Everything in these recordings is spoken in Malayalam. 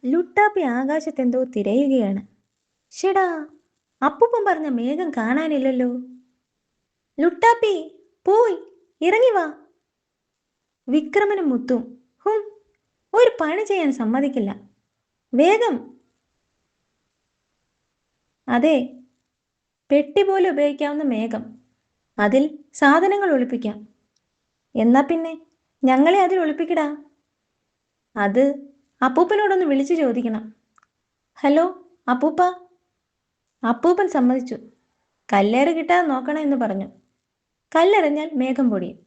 ലുട്ടാപ്പി ആകാശത്തെന്തോ തിരയുകയാണ്. ഷെടാ, അപ്പൂപ്പൻ പറഞ്ഞ മേഘം കാണാനില്ലല്ലോ. ലുട്ടാപ്പി, പോയി ഇറങ്ങി വാ. വിക്രമനും മുത്തും ഹും ഒരു പണി ചെയ്യാൻ സമ്മതിക്കില്ല. വേഗം. അതെ, പെട്ടി പോലെ ഉപയോഗിക്കാവുന്ന മേഘം. അതിൽ സാധനങ്ങൾ ഒളിപ്പിക്കാം. എന്നാ പിന്നെ ഞങ്ങളെ അതിൽ ഒളിപ്പിക്കടാ. അത് അപ്പൂപ്പനോടൊന്ന് വിളിച്ചു ചോദിക്കണം. ഹലോ അപ്പൂപ്പ. അപ്പൂപ്പൻ സമ്മതിച്ചു. കല്ലേറ് കിട്ടാതെ നോക്കണം എന്ന് പറഞ്ഞു. കല്ലെറിഞ്ഞാൽ മേഘം പൊടിയും.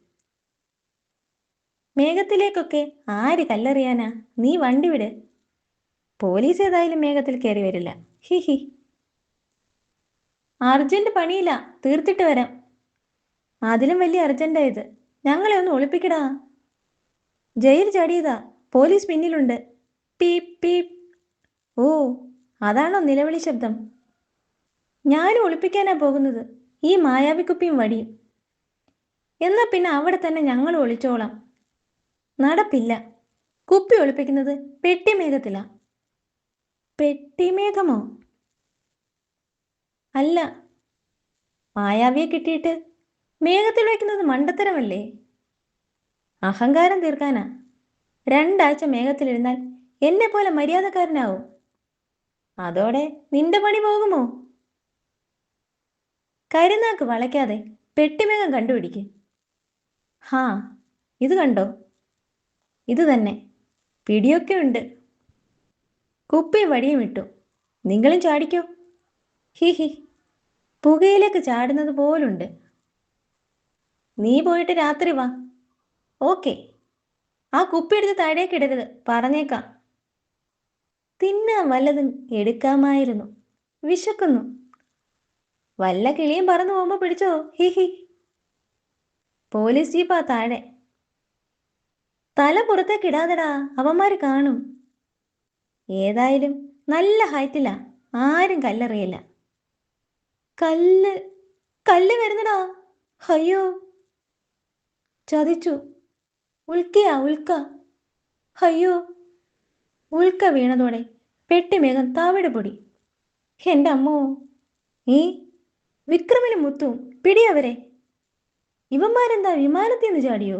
മേഘത്തിലേക്കൊക്കെ ആര് കല്ലെറിയാനാ? നീ വണ്ടി വിട്. പോലീസ് ഏതായാലും മേഘത്തിൽ കയറി വരില്ല. He he. അർജന്റ് പണിയില്ല, തീർത്തിട്ട് വരാം. അതിലും വലിയ അർജന്റാ ഇത്. ഞങ്ങളെ ഒന്ന് ഒളിപ്പിക്കടാ. ജയിൽ ചാടിയതാ, പോലീസ് പിന്നിലുണ്ട്. Peep peep. ഓ, അതാണോ നിലവിളി ശബ്ദം? ഞാനും ഒളിപ്പിക്കാനാ പോകുന്നത്, ഈ മായാവിക്കുപ്പിയും വടിയും. എന്നാ പിന്നെ അവിടെ തന്നെ ഞങ്ങൾ ഒളിച്ചോളാം. നടപ്പില്ല. കുപ്പി ഒളിപ്പിക്കുന്നത് പെട്ടിമേഘത്തിലാ. പെട്ടിമേഘമോ? അല്ല, മായാവിയെ കിട്ടിയിട്ട് മേഘത്തിൽ വയ്ക്കുന്നത് മണ്ടത്തരമല്ലേ? അഹങ്കാരം തീർക്കാനാ. 2 ആഴ്ച മേഘത്തിലിരുന്നാൽ എന്നെ പോലെ മര്യാദക്കാരനാവും. അതോടെ നിന്റെ പണി പോകുമോ? കരുനാക്ക് വളയ്ക്കാതെ പെട്ടിമേഘം കണ്ടുപിടിക്ക്. ഹാ, ഇത് കണ്ടോ? ഇത് തന്നെ. പിടിയൊക്കെ ഉണ്ട്. കുപ്പിയും വടിയും ഇട്ടു. നിങ്ങളും ചാടിക്കോ. He he. പുകയിലേക്ക് ചാടുന്നത് പോലുണ്ട്. നീ പോയിട്ട് രാത്രി വാ. ഓക്കെ. ആ കുപ്പി എടുത്ത് താഴേക്കിടരുത്, പറഞ്ഞേക്കാം. തിന്നാൻ വല്ലതും എടുക്കാമായിരുന്നു. വിശക്കുന്നു. വല്ല കിളിയും പറന്നു പോകുമ്പോ പിടിച്ചോ. He he. പോലീസ് ജീപ്പാ താഴെ. തല പുറത്തേക്കിടാതെടാ, അവന്മാര് കാണും. ഏതായാലും നല്ല ഹൈറ്റിലാ, ആരും കല്ലെറിയില്ല. കല്ല് കല്ല് വരുന്നടാ. അയ്യോ, ചതിച്ചു. ഉൽക്കയാ, ഉൽക്ക. അയ്യോ. ഉൽക്ക വീണതോടെ പെട്ടിമേഘം താവിട് പൊടി. എൻ്റെ അമ്മോ. ഈ വിക്രമനും മുത്തും പിടിയവരെ. ഇവന്മാരെന്താ വിമാനത്തിൽ നിന്ന് ചാടിയോ?